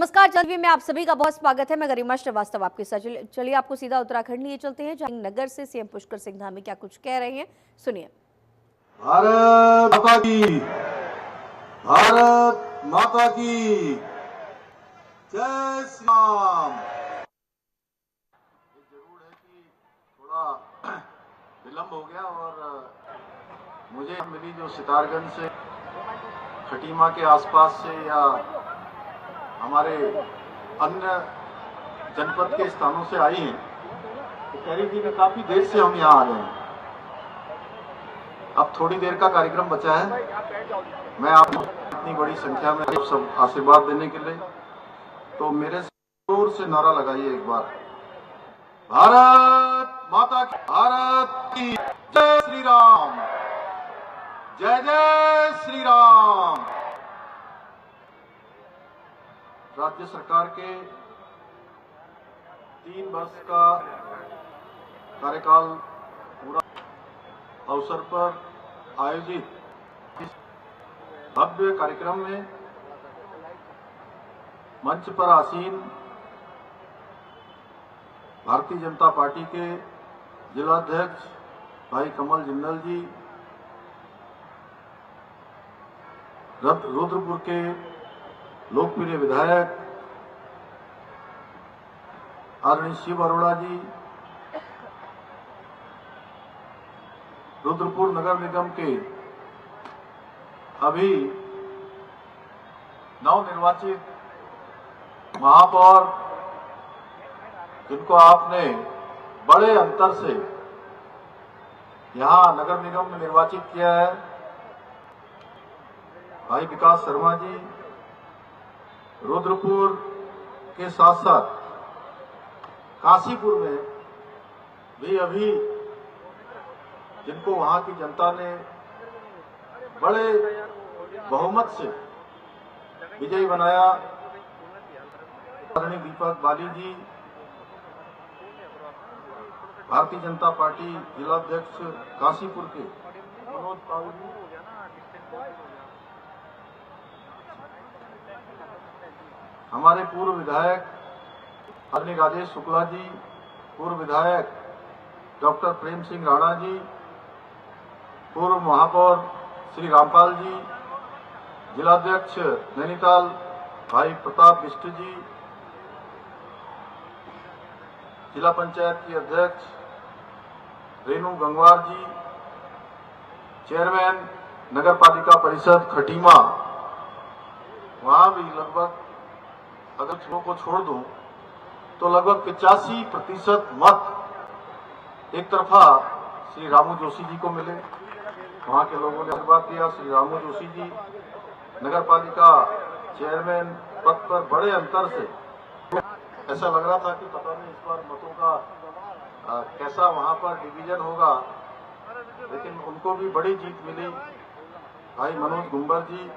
नमस्कार, टीवी में आप सभी का बहुत स्वागत है। मैं गरिमा श्रीवास्तव आपके साथ। चलिए आपको सीधा उत्तराखंड लिए चलते हैं, जहां नगर से सीएम पुष्कर सिंह धामी क्या कुछ कह रहे हैं, सुनिए। भारत माता की, भारत माता की जय श्री राम। जरूर है कि थोड़ा विलंब हो गया और मुझे मिली जो सितारगंज से, खटीमा के आसपास से या हमारे अन्य जनपद के स्थानों से आई हैं, तो कह रही थी कि काफी देर से हम यहाँ आ गए हैं। अब थोड़ी देर का कार्यक्रम बचा है। मैं आपको इतनी बड़ी संख्या में सब आशीर्वाद देने के लिए, तो मेरे जोर से नारा लगाइए एक बार, भारत माता की, भारत की जय श्री राम, जय जय श्री राम। राज्य सरकार के 3 वर्ष का कार्यकाल पूरा अवसर पर आयोजित इस भव्य कार्यक्रम में मंच पर आसीन भारतीय जनता पार्टी के जिलाध्यक्ष भाई कमल जिंदल जी, रुद्रपुर के लोकप्रिय विधायक आदरणीय शिव अरोड़ा जी, रुद्रपुर नगर निगम के अभी नवनिर्वाचित महापौर, जिनको आपने बड़े अंतर से यहां नगर निगम में निर्वाचित किया है, भाई विकास शर्मा जी, रुद्रपुर के साथ साथ काशीपुर में भी अभी जिनको वहां की जनता ने बड़े बहुमत से विजयी बनाया, आदरणीय दीपक बाली जी, भारतीय जनता पार्टी जिलाध्यक्ष काशीपुर के मनोज पाल जी, हमारे पूर्व विधायक आदरणीय राजेश शुक्ला जी, पूर्व विधायक डॉक्टर प्रेम सिंह राणा जी, पूर्व महापौर श्री रामपाल जी, जिलाध्यक्ष नैनीताल भाई प्रताप बिष्ट जी, जिला पंचायत की अध्यक्ष रेणु गंगवार जी, चेयरमैन नगर पालिका परिषद खटीमा, वहां भी लगभग अगर को छोड़ दूं तो लगभग 85% मत एक तरफा श्री रामू जोशी जी को मिले। वहां के लोगों ने आशीर्वाद दिया। श्री रामू जोशी जी नगर पालिका चेयरमैन पद पर बड़े अंतर से, ऐसा लग रहा था कि पता नहीं इस बार मतों का कैसा वहां पर डिवीजन होगा, लेकिन उनको भी बड़ी जीत मिली। भाई मनोज गुंबर जी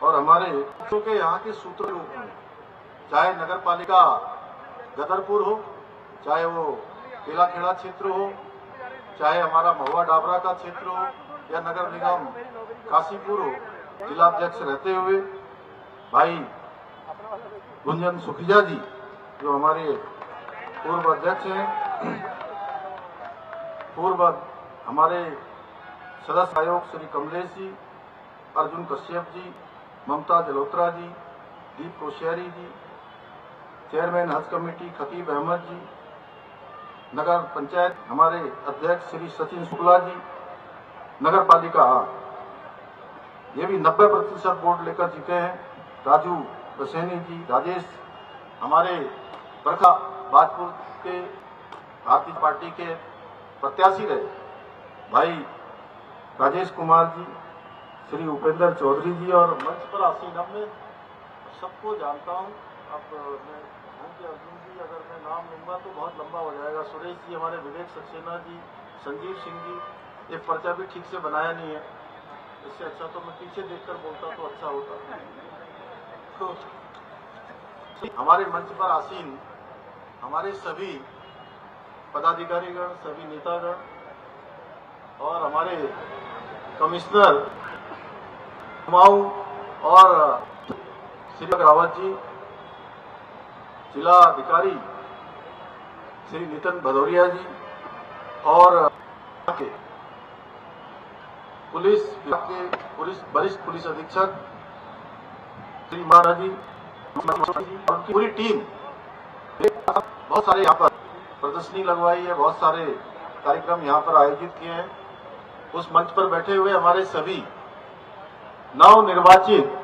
और हमारे के यहाँ के सूत्र रूप में, चाहे नगर पालिका गदरपुर हो, चाहे वो केलाखेड़ा क्षेत्र हो, चाहे हमारा महुआ डाबरा का क्षेत्र हो, या नगर निगम काशीपुर हो, जिलाध्यक्ष रहते हुए भाई गुंजन सुखिया जी जो हमारे पूर्व अध्यक्ष हैं, पूर्व हमारे सदस्य आयोग श्री कमलेश जी, अर्जुन कश्यप जी, ममता जलोत्रा जी, दीप कोश्यारी जी, चेयरमैन हज कमेटी खतीब अहमद जी, नगर पंचायत हमारे अध्यक्ष श्री सचिन शुक्ला जी, नगर पालिका ये भी 90% वोट लेकर जीते हैं, राजू बसैनी जी, राजेश हमारे बरखा बाजपुर के भारतीय पार्टी के प्रत्याशी रहे, भाई राजेश कुमार जी, श्री उपेंद्र चौधरी जी, और मंच पर आसीन अब मैं सबको जानता हूँ। अब मैं अर्जुन जी, अगर मैं नाम लूंगा तो बहुत लंबा हो जाएगा। सुरेश जी, हमारे विवेक सक्सेना जी, संजीव सिंह जी, ये पर्चा भी ठीक से बनाया नहीं है, इससे अच्छा तो मैं पीछे देखकर बोलता तो अच्छा होता। तो हमारे मंच पर आसीन हमारे सभी पदाधिकारीगण, सभी नेतागण और हमारे कमिश्नर कुमाऊं और श्री रावत जी, जिला अधिकारी श्री नितिन भदौरिया जी और के पुलिस विभाग के वरिष्ठ पुलिस अधीक्षक श्री मारा जी और उनकी पूरी टीम बहुत सारे यहाँ पर प्रदर्शनी लगवाई है, बहुत सारे कार्यक्रम यहाँ पर आयोजित किए हैं। उस मंच पर बैठे हुए हमारे सभी नव निर्वाचित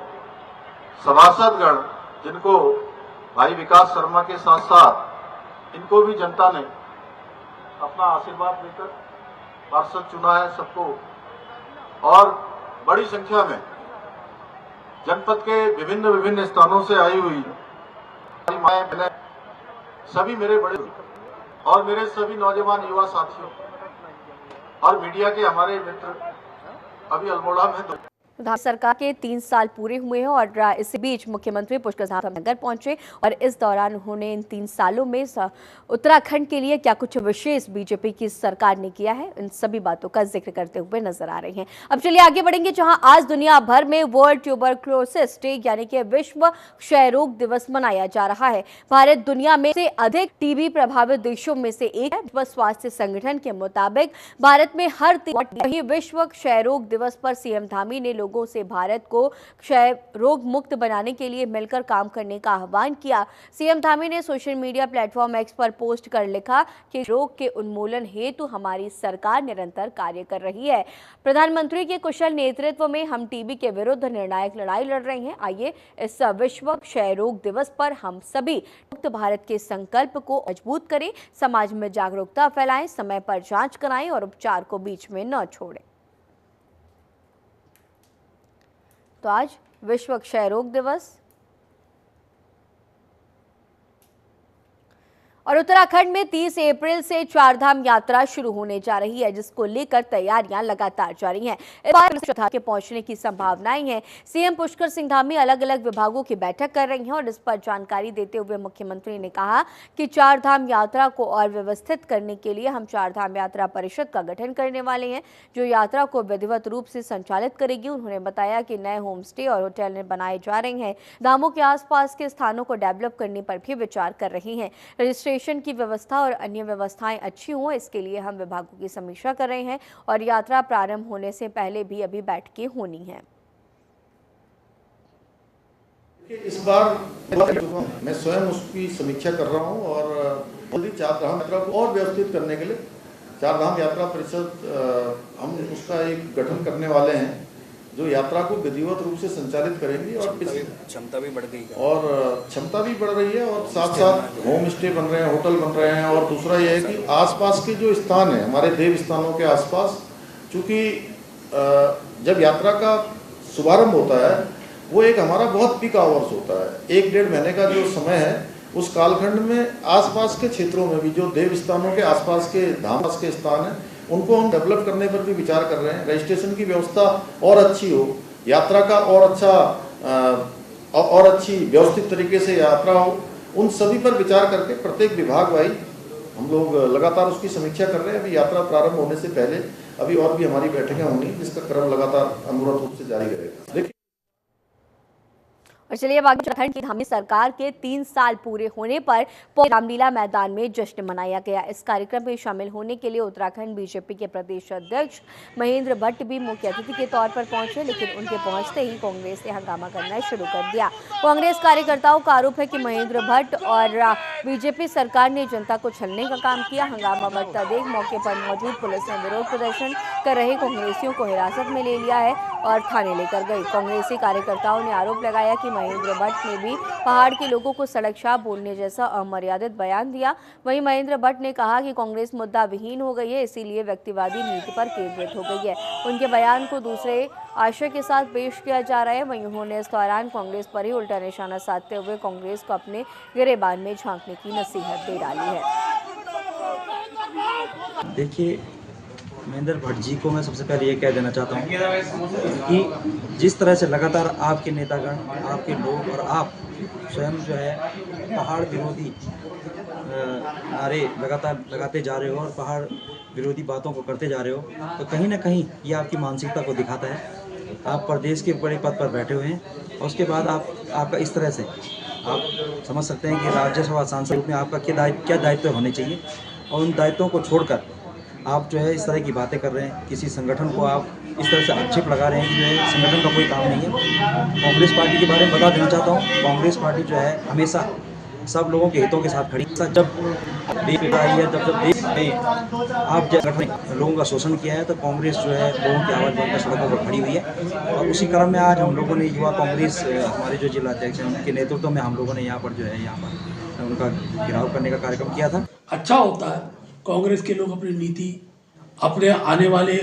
सभासदगण, जिनको भाई विकास शर्मा के साथ साथ इनको भी जनता ने अपना आशीर्वाद देकर पार्षद चुना है सबको, और बड़ी संख्या में जनपद के विभिन्न विभिन्न स्थानों से आई हुई हमारी माएं बहनें, सभी मेरे बड़े और मेरे सभी नौजवान युवा साथियों और मीडिया के हमारे मित्र अभी अल्मोड़ा में सरकार के 3 साल पूरे हुए हैं और इसी बीच मुख्यमंत्री पुष्कर सिंह नगर पहुंचे और इस दौरान उन्होंने इन 3 सालों में उत्तराखंड के लिए क्या कुछ विशेष बीजेपी की सरकार ने किया है, इन सभी बातों का जिक्र करते हुए नजर आ रहे हैं। अब चलिए आगे बढ़ेंगे, जहां आज दुनिया भर में वर्ल्ड ट्यूबरक्लोसिस डे यानी कि विश्व क्षय रोग दिवस मनाया जा रहा है। भारत दुनिया में से अधिक टीबी प्रभावित देशों में से एक है। विश्व स्वास्थ्य संगठन के मुताबिक भारत में हर वहीं विश्व क्षय रोग दिवस पर सीएम धामी ने लोगों से भारत को क्षय रोग मुक्त बनाने के लिए मिलकर काम करने का आह्वान किया। सीएम धामी ने सोशल मीडिया प्लेटफॉर्म एक्स पर पोस्ट कर लिखा कि रोग के उन्मूलन हेतु हमारी सरकार निरंतर कार्य कर रही है। प्रधानमंत्री के कुशल नेतृत्व में हम टीबी के विरुद्ध निर्णायक लड़ाई लड़ रहे हैं। आइए इस विश्व क्षय रोग दिवस पर हम सभी मुक्त भारत के संकल्प को मजबूत करें, समाज में जागरूकता फैलाएं, समय पर जांच कराएं और उपचार को बीच में न छोड़ें। तो आज विश्व क्षय रोग दिवस और उत्तराखंड में 30 अप्रैल से 4 धाम यात्रा शुरू होने जा रही है, जिसको लेकर तैयारियां लगातार जारी हैं। इस बार श्रद्धालुओं के पहुंचने की संभावनाएं हैं। सीएम पुष्कर सिंह धामी अलग अलग विभागों की बैठक कर रही हैं और इस पर जानकारी देते हुए मुख्यमंत्री ने कहा कि 4 धाम यात्रा को और व्यवस्थित करने के लिए हम 4 धाम यात्रा परिषद का गठन करने वाले हैं, जो यात्रा को विधिवत रूप से संचालित करेगी। उन्होंने बताया कि नए होम स्टे और होटल बनाए जा रहे हैं। धामों के आसपास के स्थानों को डेवलप करने पर भी विचार कर रहे हैं। रजिस्ट्रेशन की व्यवस्था और अन्य व्यवस्थाएं अच्छी हों, इसके लिए हम विभागों की समीक्षा कर रहे हैं और यात्रा प्रारंभ होने से पहले भी अभी बैठकें होनी हैं। इस बार मैं स्वयं उसकी समीक्षा कर रहा हूं और जल्दी 4 धाम यात्रा को और व्यवस्थित करने के लिए 4 धाम यात्रा परिषद हम उसका एक गठन करने वाले हैं, जो यात्रा को विधिवत रूप से संचालित करेंगी और क्षमता भी बढ़ गई है और क्षमता भी बढ़ रही है और साथ साथ होम स्टे बन रहे हैं, होटल बन रहे हैं। और दूसरा यह है कि आसपास के जो स्थान है हमारे देव स्थानों के आसपास, चूँकि जब यात्रा का शुभारंभ होता है वो एक हमारा बहुत पीक आवर्स होता है, 1-1.5 महीने का जो समय है, उस कालखंड में आसपास के क्षेत्रों में भी जो देव स्थानों के आसपास के धाम के स्थान हैं उनको हम डेवलप करने पर भी विचार कर रहे हैं। रजिस्ट्रेशन की व्यवस्था और अच्छी हो, यात्रा का और अच्छी व्यवस्थित तरीके से यात्रा हो, उन सभी पर विचार करके प्रत्येक विभाग वाइज हम लोग लगातार उसकी समीक्षा कर रहे हैं। अभी यात्रा प्रारंभ होने से पहले अभी और भी हमारी बैठकें होंगी, जिसका क्रम लगातार अनुरूप रूप से जारी रहेगा। देखिए, और चलिए अब आगे उत्तराखंड की धामी सरकार के 3 साल पूरे होने पर रामलीला मैदान में जश्न मनाया गया। इस कार्यक्रम में शामिल होने के लिए उत्तराखंड बीजेपी के प्रदेश अध्यक्ष महेंद्र भट्ट भी मुख्य अतिथि के तौर पर पहुंचे, लेकिन उनके पहुंचते ही कांग्रेस ने हंगामा करना शुरू कर दिया। कांग्रेस कार्यकर्ताओं का आरोप है कि महेंद्र भट्ट और बीजेपी सरकार ने जनता को छलने का काम किया। हंगामा बढ़ता देख मौके पर मौजूद पुलिस ने विरोध प्रदर्शन कर रहे कांग्रेसियों को हिरासत में ले लिया है और थाने लेकर गई। कांग्रेसी कार्यकर्ताओं ने आरोप लगाया कि महेंद्र भट्ट ने भी पहाड़ के लोगों को सड़क छाप बोलने जैसा अमर्यादित बयान दिया। वहीं महेंद्र भट्ट ने कहा कि कांग्रेस मुद्दा विहीन हो गई है, इसीलिए व्यक्तिवादी नीति पर केंद्रित हो गई है। उनके बयान को दूसरे आशय के साथ पेश किया जा रहा है। वहीं उन्होंने इस दौरान कांग्रेस पर ही उल्टा निशाना साधते हुए कांग्रेस को अपने गिरेबान में झांकने की नसीहत दे डाली है। देखिए, महेंद्र भट्ट जी को मैं सबसे पहले ये कह देना चाहता हूँ कि जिस तरह से लगातार आपके नेतागण, आपके लोग और आप स्वयं जो है पहाड़ विरोधी नारे लगातार लगाते जा रहे हो और पहाड़ विरोधी बातों को करते जा रहे हो, तो कहीं ना कहीं ये आपकी मानसिकता को दिखाता है। आप प्रदेश के बड़े पद पर बैठे हुए हैं और उसके बाद आपका इस तरह से आप समझ सकते हैं कि राज्यसभा सांसद रूप में आपका क्या दायित्व होने चाहिए, और उन दायित्वों को छोड़कर आप जो है इस तरह की बातें कर रहे हैं। किसी संगठन को आप इस तरह से आक्षेप लगा रहे हैं कि जो है संगठन का कोई काम नहीं है। कांग्रेस पार्टी के बारे में बता देना चाहता हूँ, कांग्रेस पार्टी जो है हमेशा सब लोगों के हितों के साथ खड़ी। जब देश में आई है, जब देश में आप जब लोगों का शोषण किया है, तो कांग्रेस जो है लोगों की आवाज़ बनकर सड़कों पर खड़ी हुई है। और उसी क्रम में आज हम लोगों ने युवा कांग्रेस हमारे जो जिला अध्यक्ष हैं उनके नेतृत्व में हम लोगों ने यहाँ पर उनका घेराव करने का कार्यक्रम किया था। अच्छा होता है कांग्रेस के लोग अपनी नीति, अपने आने वाले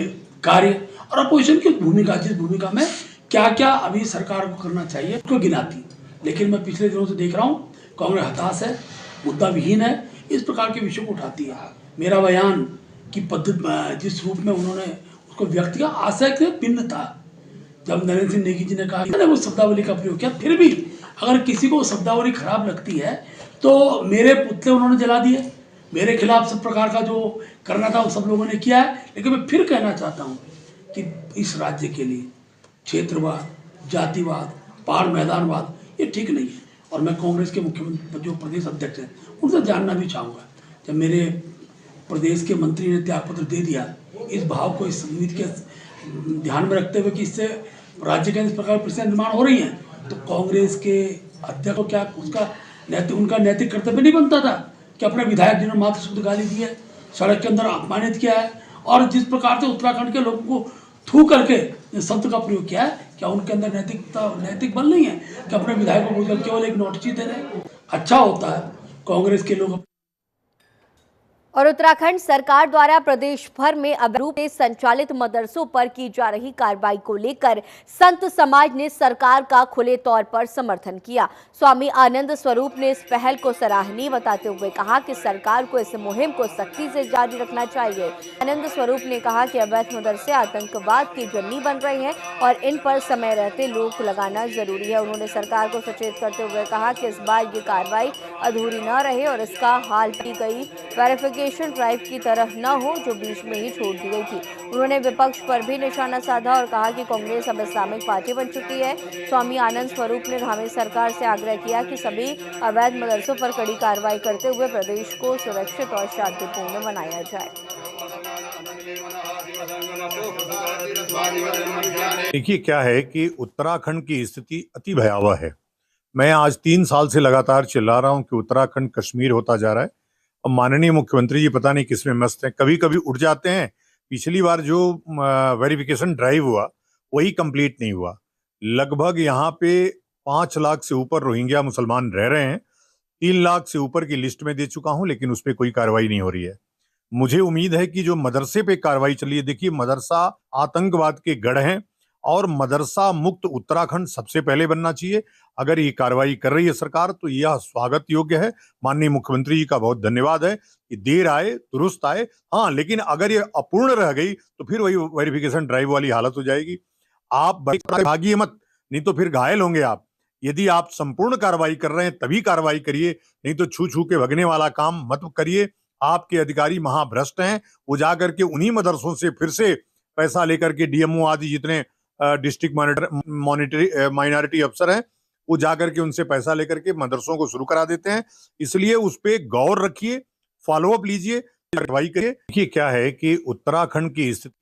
कार्य और अपोजिशन की भूमिका, जिस भूमिका में क्या क्या अभी सरकार को करना चाहिए उसको गिनाती। लेकिन मैं पिछले दिनों से देख रहा हूँ कांग्रेस हताश है, मुद्दा विहीन है, इस प्रकार के विषयों को उठाती है। मेरा बयान की पद्धति जिस रूप में उन्होंने उसको व्यक्त किया, आशय से भिन्न था। जब नरेंद्र सिंह नेगी जी ने कहा मैंने वो शब्दावली का प्रयोग किया, फिर भी अगर किसी को शब्दावली खराब लगती है तो मेरे पुतले उन्होंने जला दिए, मेरे खिलाफ सब प्रकार का जो करना था वो सब लोगों ने किया है। लेकिन मैं फिर कहना चाहता हूँ कि इस राज्य के लिए क्षेत्रवाद, जातिवाद, पहाड़ मैदानवाद ये ठीक नहीं है। और मैं कांग्रेस के मुख्यमंत्री जो प्रदेश अध्यक्ष हैं उनसे जानना भी चाहूँगा, जब मेरे प्रदेश के मंत्री ने त्यागपत्र दे दिया, इस भाव को, इस उम्मीद के ध्यान में रखते हुए कि इससे राज्य के इस प्रकार परिस्थितियाँ निर्माण हो रही हैं, तो कांग्रेस के अध्यक्ष को क्या उनका नैतिक कर्तव्य नहीं बनता था कि अपने विधायक जिन्होंने मात्र शुद्ध गाली दी है, सड़क के अंदर अपमानित किया है, और जिस प्रकार से उत्तराखंड के लोगों को थू करके शब्द का प्रयोग किया है, क्या उनके अंदर नैतिक बल नहीं है कि अपने विधायक को बोलकर केवल एक नोटिस दे रहे? अच्छा होता है कांग्रेस के लोग। और उत्तराखंड सरकार द्वारा प्रदेश भर में अवैध रूप से संचालित मदरसों पर की जा रही कार्रवाई को लेकर संत समाज ने सरकार का खुले तौर पर समर्थन किया। स्वामी आनंद स्वरूप ने इस पहल को सराहनीय बताते हुए कहा कि सरकार को इस मुहिम को सख्ती से जारी रखना चाहिए। आनंद स्वरूप ने कहा कि अवैध मदरसे आतंकवाद की जन्नी बन रहे हैं और इन पर समय रहते रोक लगाना जरूरी है। उन्होंने सरकार को सचेत करते हुए कहा कि इस बार ये कार्रवाई अधूरी न रहे और इसका हाल की गई वेरिफिकेशन ड्राइव की तरह न हो जो बीच में ही छोड़ दी गई थी। उन्होंने विपक्ष पर भी निशाना साधा और कहा कि कांग्रेस अब इस्लामिक पार्टी बन चुकी है। स्वामी आनंद स्वरूप ने हमें सरकार से आग्रह किया कि सभी अवैध मदरसों पर कड़ी कार्रवाई करते हुए प्रदेश को सुरक्षित और शांतिपूर्ण बनाया जाए। देखिए क्या है कि उत्तराखंड की स्थिति अति भयावह है। मैं आज 3 साल से लगातार चिल्ला रहा हूं कि उत्तराखंड कश्मीर होता जा रहा है। अब माननीय मुख्यमंत्री जी पता नहीं किसमें मस्त हैं, कभी कभी उठ जाते हैं। पिछली बार जो वेरिफिकेशन ड्राइव हुआ वही कंप्लीट नहीं हुआ। लगभग यहाँ पे 5 लाख से ऊपर रोहिंग्या मुसलमान रह रहे हैं। 3 लाख से ऊपर की लिस्ट में दे चुका हूं, लेकिन उस पर कोई कार्रवाई नहीं हो रही है। मुझे उम्मीद है कि जो मदरसे पे कार्रवाई चली है, देखिए मदरसा आतंकवाद के गढ़ हैं और मदरसा मुक्त उत्तराखंड सबसे पहले बनना चाहिए। अगर ये कार्रवाई कर रही है सरकार तो यह स्वागत योग्य है। माननीय मुख्यमंत्री जी का बहुत धन्यवाद है कि देर आए दुरुस्त आए। हाँ, लेकिन अगर ये अपूर्ण रह गई तो फिर वही वेरिफिकेशन ड्राइव वाली हालत हो जाएगी। आप भागिए मत, नहीं तो फिर घायल होंगे आप। यदि आप संपूर्ण कार्रवाई कर रहे हैं तभी कार्रवाई करिए, नहीं तो छू छू के भगने वाला काम मत करिए। आपके अधिकारी महाभ्रष्ट हैं, वो जाकर के उन्हीं मदरसों से फिर से पैसा लेकर के डीएमओ आदि जितने डिस्ट्रिक्ट माइनॉरिटी अफसर हैं वो जाकर के उनसे पैसा लेकर के मदरसों को शुरू करा देते हैं। इसलिए उस पे गौर रखिए, फॉलोअप लीजिए, कार्रवाई करिए। देखिए क्या है कि उत्तराखंड की स्थिति।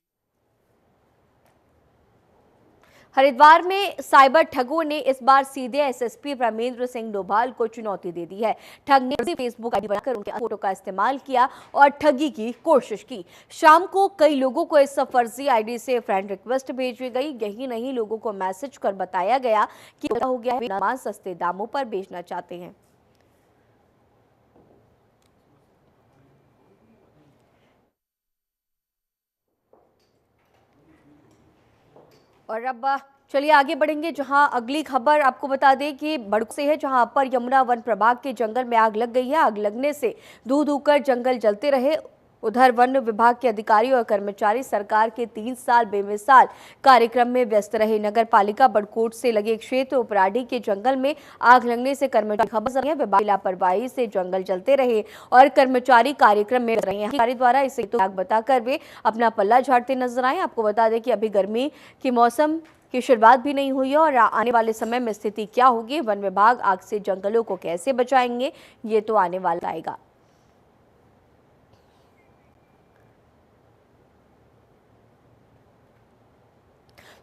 हरिद्वार में साइबर ठगों ने इस बार सीधे एसएसपी ब्रह्मेंद्र सिंह डोभाल को चुनौती दे दी है। ठग ने फेसबुक आईडी बनाकर उनके फोटो का इस्तेमाल किया और ठगी की कोशिश की। शाम को कई लोगों को इस फर्जी आईडी से फ्रेंड रिक्वेस्ट भेजी गई। यही नहीं, लोगों को मैसेज कर बताया गया कि हो गया है, सामान सस्ते दामों पर बेचना चाहते हैं। और अब चलिए आगे बढ़ेंगे, जहां अगली खबर आपको बता दें कि बड़क से है, जहां अपर यमुना वन प्रभाग के जंगल में आग लग गई है। आग लगने से धू धू कर जंगल जलते रहे। उधर वन विभाग के अधिकारी और कर्मचारी सरकार के 3 साल बेमिसाल कार्यक्रम में व्यस्त रहे। नगर पालिका बड़कोट से लगे क्षेत्र उपराढ़ी के जंगल में आग लगने से कर्मचारी खबर है। विभाग लापरवाही से जंगल जलते रहे और कर्मचारी कार्यक्रम में रहे हैं। अधिकारी द्वारा इसे आग बताकर वे अपना पल्ला झाड़ते नजर आए। आपको बता दें कि अभी गर्मी के मौसम की शुरुआत भी नहीं हुई है और आने वाले समय में स्थिति क्या होगी, वन विभाग आग से जंगलों को कैसे बचाएंगे, ये तो आने वाला आएगा।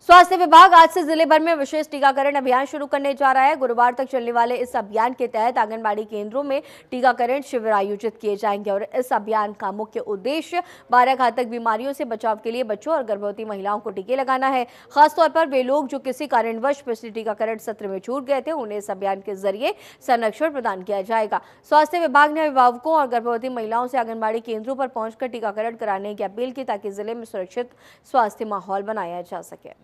स्वास्थ्य विभाग आज से जिले भर में विशेष टीकाकरण अभियान शुरू करने जा रहा है। गुरुवार तक चलने वाले इस अभियान के तहत आंगनबाड़ी केंद्रों में टीकाकरण शिविर आयोजित किए जाएंगे और इस अभियान का मुख्य उद्देश्य 12 घातक बीमारियों से बचाव के लिए बच्चों और गर्भवती महिलाओं को टीके लगाना है। खासतौर पर वे लोग जो किसी कारणवश पिछले टीकाकरण सत्र में छूट गए थे, उन्हें इस अभियान के जरिए संरक्षण प्रदान किया जाएगा। स्वास्थ्य विभाग ने अभिभावकों और गर्भवती महिलाओं से आंगनबाड़ी केंद्रों पर पहुंचकर टीकाकरण कराने की अपील की, ताकि जिले में सुरक्षित स्वास्थ्य माहौल बनाया जा सके।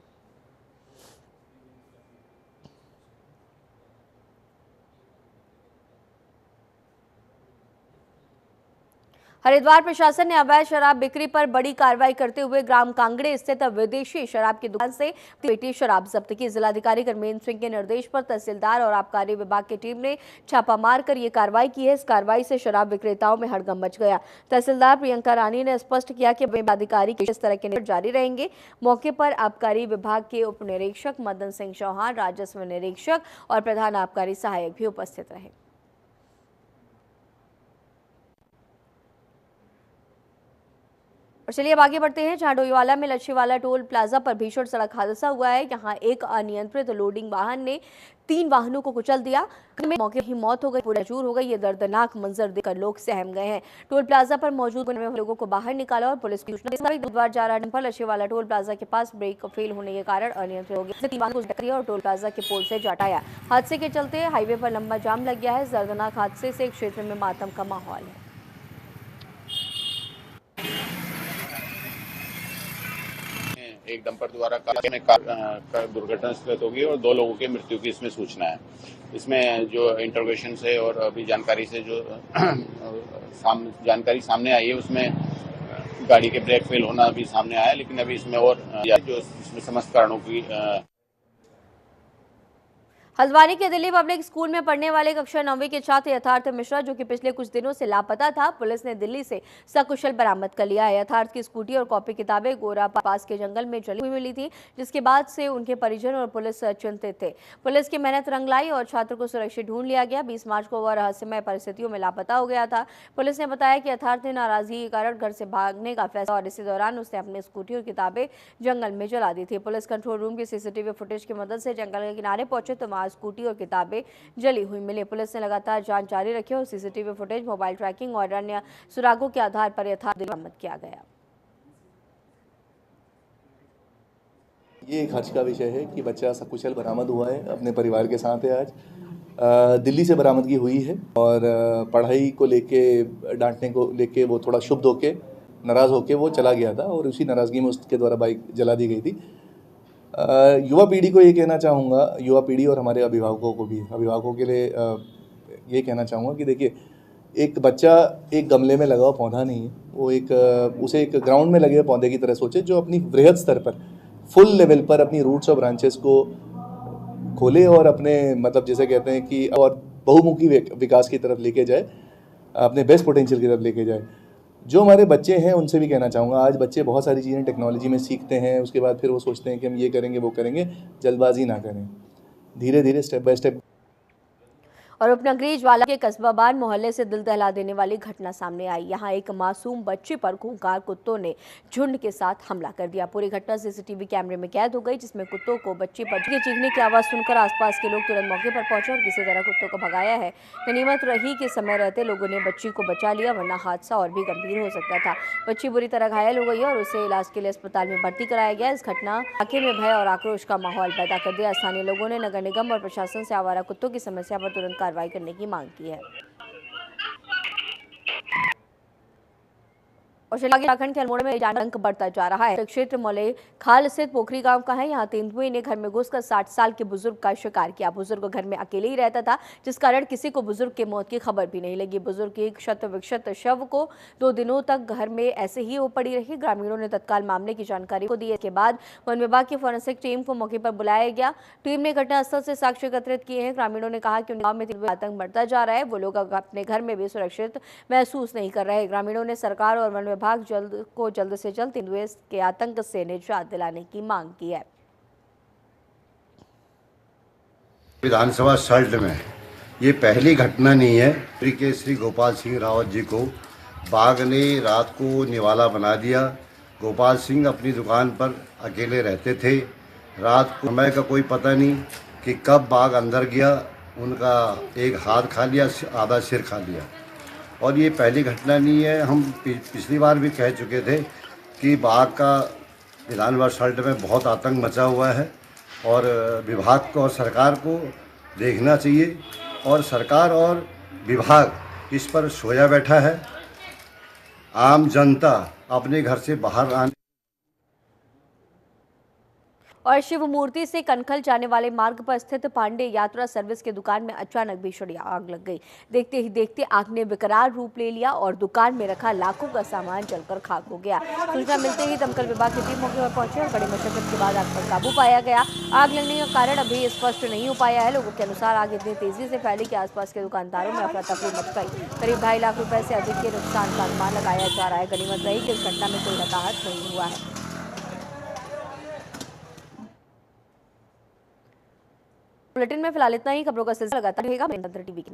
हरिद्वार प्रशासन ने अवैध शराब बिक्री पर बड़ी कार्रवाई करते हुए ग्राम कांगड़े स्थित विदेशी शराब की दुकान से पेटी शराब जब्त की। जिलाधिकारी कर्मेंद्र सिंह के निर्देश पर तहसीलदार और आबकारी विभाग की टीम ने छापा मारकर ये कार्रवाई की है। इस कार्रवाई से शराब विक्रेताओं में हड़कंप मच गया। तहसीलदार प्रियंका रानी ने स्पष्ट किया कि अधिकारी के इस तरह के निर्देश जारी रहेंगे। मौके पर आबकारी विभाग के उप निरीक्षक मदन सिंह चौहान, राजस्व निरीक्षक और प्रधान आबकारी सहायक भी उपस्थित रहे। और चलिए अब आगे बढ़ते हैं, जहां डोईवाला में लच्छीवाला टोल प्लाजा पर भीषण सड़क हादसा हुआ है। यहां एक अनियंत्रित लोडिंग वाहन ने 3 वाहनों को कुचल दिया। मौके ही मौत हो गई, पूरी चूर हो गई। ये दर्दनाक मंजर देखकर लोग सहम गए हैं। टोल प्लाजा पर मौजूद लोगों को बाहर निकाला और पुलिस की सूचना बुधवार जा रहा डंपर लच्छीवाला टोल प्लाजा के पास ब्रेक फेल होने के कारण अनियंत्रित हो गया। 3 वाहनों को और टोल प्लाजा के पोल से हटाया। हादसे के चलते हाईवे पर लंबा जाम लग गया है। दर्दनाक हादसे से क्षेत्र में मातम का माहौल है। एक डंपर द्वारा कार दुर्घटनाग्रस्त होगी और 2 लोगों की मृत्यु की इसमें सूचना है। इसमें जो इंटरोगेशन से और अभी जानकारी से जो जानकारी सामने आई है, उसमें गाड़ी के ब्रेक फेल होना भी सामने आया, लेकिन अभी इसमें और जो इसमें समस्त कारणों की हल्द्वानी के दिल्ली पब्लिक स्कूल में पढ़ने वाले कक्षा 9वीं के छात्र यथार्थ मिश्रा, जो कि पिछले कुछ दिनों से लापता था, पुलिस ने दिल्ली से सकुशल बरामद कर लिया है। यथार्थ की स्कूटी और कॉपी किताबें गोरा पास के जंगल में जली हुई मिली थी, जिसके बाद से उनके परिजन और पुलिस चिंतित थे। पुलिस की मेहनत रंग लाई और छात्र को सुरक्षित ढूंढ लिया गया। 20 मार्च को वह रहस्यमय परिस्थितियों में लापता हो गया था। पुलिस ने बताया कि यथार्थ ने नाराजगी के कारण घर से भागने का फैसला और इसी दौरान उसने अपनी स्कूटी और किताबें जंगल में जला दी थी। पुलिस कंट्रोल रूम की सीसीटीवी फुटेज की मदद से जंगल के किनारे पहुंचे तो वहां स्कूटी और किताबें जली हुई मिली। पुलिस ने लगातार जांच जारी रखी और सीसीटीवी फुटेज, मोबाइल ट्रैकिंग और अन्य सुरागों के आधार पर यथार्थ बरामद किया गया। ये एक हर्ष का विषय है कि बच्चा सकुशल बरामद हुआ है, अपने परिवार के साथ है। आज दिल्ली से बरामदगी हुई है और पढ़ाई को लेके, डांटने को लेके वो थोड़ा क्षुब्ध होके, नाराज़ होके वो चला गया था और उसी नाराज़गी में उसके द्वारा बाइक जला दी गई थी। युवा पीढ़ी को ये कहना चाहूँगा, युवा पीढ़ी और हमारे अभिभावकों को भी, अभिभावकों के लिए ये कहना चाहूँगा कि देखिए, एक बच्चा एक गमले में लगा हुआ पौधा नहीं है, वो उसे एक ग्राउंड में लगे हुए पौधे की तरह सोचे, जो अपनी वृहद स्तर पर, फुल लेवल पर अपनी रूट्स और ब्रांचेस को खोले और अपने मतलब जैसे कहते हैं कि और बहुमुखी विकास की तरफ लेके जाए, अपने बेस्ट पोटेंशियल की तरफ लेके जाए। जो हमारे बच्चे हैं उनसे भी कहना चाहूँगा, आज बच्चे बहुत सारी चीज़ें टेक्नोलॉजी में सीखते हैं, उसके बाद फिर वो सोचते हैं कि हम ये करेंगे वो करेंगे, जल्दबाजी ना करें, धीरे धीरे स्टेप बाय स्टेप। और उपनगरी ज्वाला के कस्बाबाद मोहल्ले से दिल दहला देने वाली घटना सामने आई। यहां एक मासूम बच्ची पर खूंखार कुत्तों ने झुंड के साथ हमला कर दिया। पूरी घटना सीसीटीवी कैमरे में कैद हो गई, जिसमें कुत्तों को बच्ची पर चीखने की आवाज सुनकर आसपास के लोग तुरंत मौके पर पहुंचे और किसी तरह कुत्तों को भगाया है। गनीमत रही कि समय रहते लोगों ने बच्ची को बचा लिया, वरना हादसा और भी गंभीर हो सकता था। बच्ची बुरी तरह घायल हो गई और उसे इलाज के लिए अस्पताल में भर्ती कराया गया। इस घटना इलाके में भय और आक्रोश का माहौल पैदा कर दिया। स्थानीय लोगों ने नगर निगम और प्रशासन से आवारा कुत्तों की समस्या पर तुरंत कार्रवाई करने की मांग की है। और उत्तराखंड के अल्मोड़ा में आतंक बढ़ता जा रहा है। क्षेत्र मौले खाल स्थित पोखरी गांव का है। यहाँ तेंदुए ने घर में घुसकर 60 साल के बुजुर्ग का शिकार किया। बुजुर्ग घर में अकेले ही रहता था, जिस कारण किसी को बुजुर्ग की मौत की खबर भी नहीं लगी। बुजुर्ग की क्षत विक्षत शव को 2 दिनों तक घर में ऐसे ही वो पड़ी रही। ग्रामीणों ने तत्काल मामले की जानकारी को दी। इसके बाद वन विभाग की फॉरेंसिक टीम को मौके पर बुलाया गया। टीम ने घटनास्थल से साक्ष्य एकत्रित किए हैं। ग्रामीणों ने कहा कि उनके गांव में तेंदुए आतंक बढ़ता जा रहा है, वो लोग अपने घर में भी सुरक्षित महसूस नहीं कर रहे। ग्रामीणों ने सरकार और वन विभाग जल्द से जल्द तेंदुए के आतंक से निजात दिलाने की मांग की है। विधानसभा सल्ट में ये पहली घटना नहीं है कि श्री गोपाल सिंह रावत जी को बाघ ने रात को निवाला बना दिया। गोपाल सिंह अपनी दुकान पर अकेले रहते थे। रात को समय का कोई पता नहीं कि कब बाघ अंदर गया, उनका एक हाथ खा लिया, आधा सिर खा लिया। और ये पहली घटना नहीं है। हम पिछली बार भी कह चुके थे कि बाघ का विधानसभा सल्ट में बहुत आतंक मचा हुआ है और विभाग को और सरकार को देखना चाहिए। और सरकार और विभाग इस पर सोया बैठा है। आम जनता अपने घर से बाहर आने और शिव मूर्ति से कनखल जाने वाले मार्ग पर स्थित पांडे यात्रा सर्विस की दुकान में अचानक भीषण आग लग गई। देखते ही देखते आग ने विकराल रूप ले लिया और दुकान में रखा लाखों का सामान जलकर खाक हो गया। सूचना मिलते ही दमकल विभाग की टीम मौके पर पहुंची और बड़ी मशक्कत के बाद आग पर काबू पाया गया। आग लगने का कारण अभी स्पष्ट नहीं हो पाया है। लोगों के अनुसार आग इतनी तेजी से फैली कि आसपास के दुकानदारों में अफरा तफरी मच गई। करीब 2.5 लाख रुपए से अधिक के नुकसान का अनुमान लगाया जा रहा है। गनीमत रही कि इस घटना में कोई हताहत नहीं हुआ है। बुलेटिन में फिलहाल इतना ही। खबरों का सिलसिला लगातार रहेगा। टीवी की